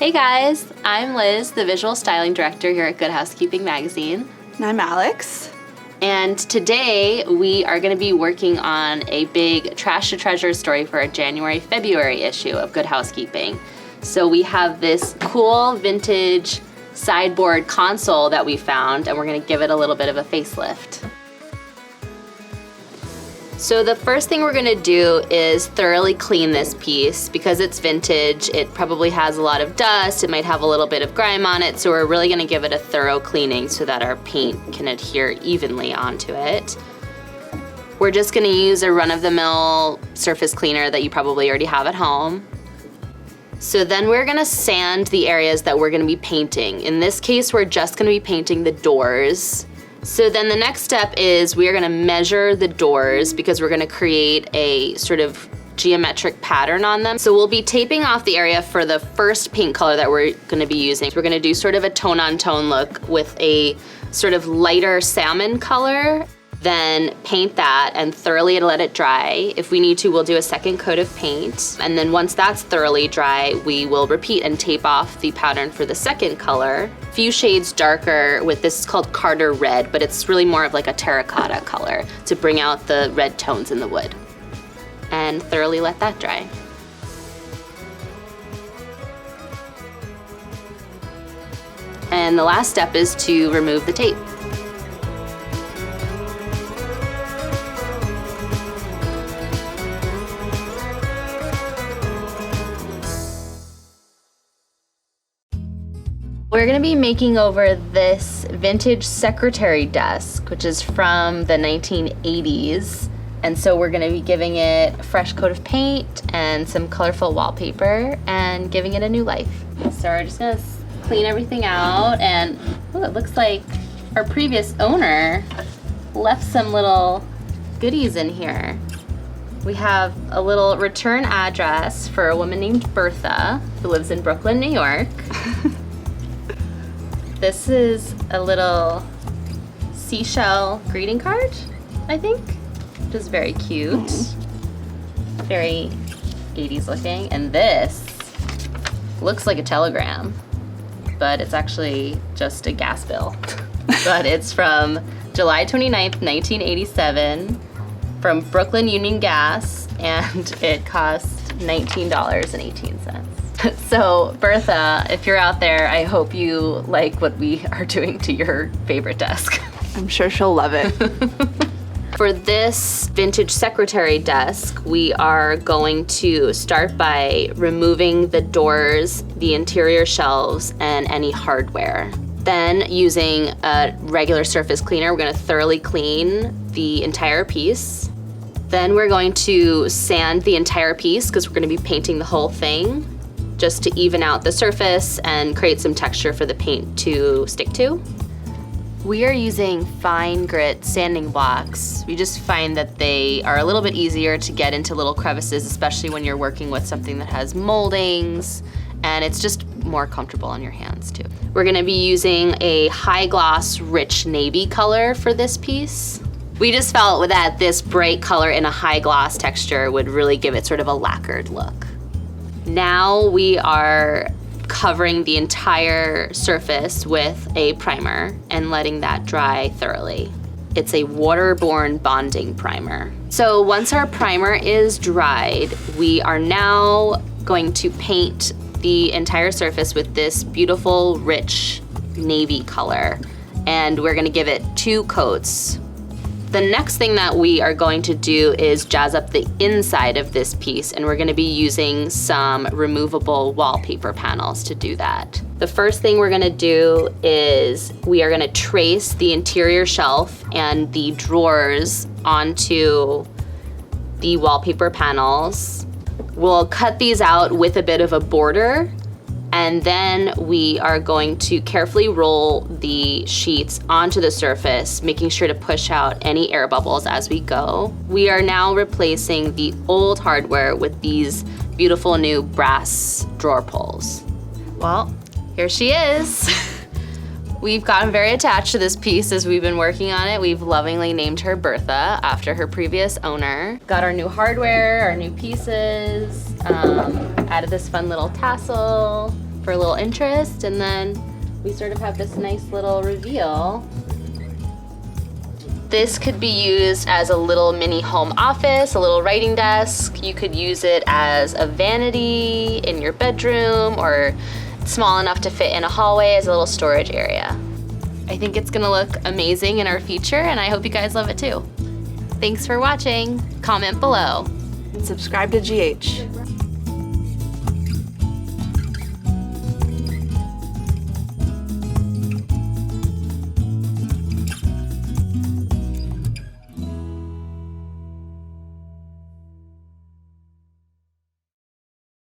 Hey guys, I'm Liz, the visual styling director here at Good Housekeeping magazine. And I'm Alex. And today we are going to be working on a big trash to treasure story for our January-February issue of Good Housekeeping. So we have this cool vintage sideboard console that we found, and we're going to give it a little bit of a facelift. So the first thing we're gonna do is thoroughly clean this piece. Because it's vintage, it probably has a lot of dust, it might have a little bit of grime on it, so we're really gonna give it a thorough cleaning so that our paint can adhere evenly onto it. We're just gonna use a run-of-the-mill surface cleaner that you probably already have at home. So then we're gonna sand the areas that we're gonna be painting. In this case, we're just gonna be painting the doors. So then the next step is we are gonna measure the doors because we're gonna create a sort of geometric pattern on them. So we'll be taping off the area for the first paint color that we're gonna be using. We're gonna do sort of a tone-on-tone look with a sort of lighter salmon color, then paint that and thoroughly let it dry. If we need to, we'll do a second coat of paint. And then once that's thoroughly dry, we will repeat and tape off the pattern for the second color. A few shades darker with this is called Carter Red, but it's really more of like a terracotta color to bring out the red tones in the wood. And thoroughly let that dry. And the last step is to remove the tape. We're gonna be making over this vintage secretary desk, which is from the 1980s. And so we're gonna be giving it a fresh coat of paint and some colorful wallpaper and giving it a new life. So we're just gonna clean everything out, and oh, it looks like our previous owner left some little goodies in here. We have a little return address for a woman named Bertha who lives in Brooklyn, New York. This is a little seashell greeting card, I think, which is very cute. Very 80s looking. And this looks like a telegram, but it's actually just a gas bill. But it's from July 29th, 1987 from Brooklyn Union Gas, and it cost $19.18. So Bertha, if you're out there, I hope you like what we are doing to your favorite desk. I'm sure she'll love it. For this vintage secretary desk, we are going to start by removing the doors, the interior shelves, and any hardware. Then, using a regular surface cleaner, we're gonna thoroughly clean the entire piece. Then we're going to sand the entire piece because we're gonna be painting the whole thing, just to even out the surface and create some texture for the paint to stick to. We are using fine grit sanding blocks. We just find that they are a little bit easier to get into little crevices, especially when you're working with something that has moldings, and it's just more comfortable on your hands too. We're gonna be using a high gloss rich navy color for this piece. We just felt that this bright color in a high gloss texture would really give it sort of a lacquered look. Now we are covering the entire surface with a primer and letting that dry thoroughly. It's a waterborne bonding primer. So once our primer is dried, we are now going to paint the entire surface with this beautiful, rich navy color. And we're gonna give it 2 coats. The next thing that we are going to do is jazz up the inside of this piece, and we're gonna be using some removable wallpaper panels to do that. The first thing we're gonna do is we are gonna trace the interior shelf and the drawers onto the wallpaper panels. We'll cut these out with a bit of a border, and then we are going to carefully roll the sheets onto the surface, making sure to push out any air bubbles as we go. We are now replacing the old hardware with these beautiful new brass drawer pulls. Well, here she is. We've gotten very attached to this piece as we've been working on it. We've lovingly named her Bertha after her previous owner. Got our new hardware, our new pieces, added this fun little tassel. for a little interest, and then we sort of have this nice little reveal. This could be used as a little mini home office, a little writing desk. You could use it as a vanity in your bedroom, or small enough to fit in a hallway as a little storage area. I think it's gonna look amazing in our future, and I hope you guys love it too. Thanks for watching. Comment below. And subscribe to GH.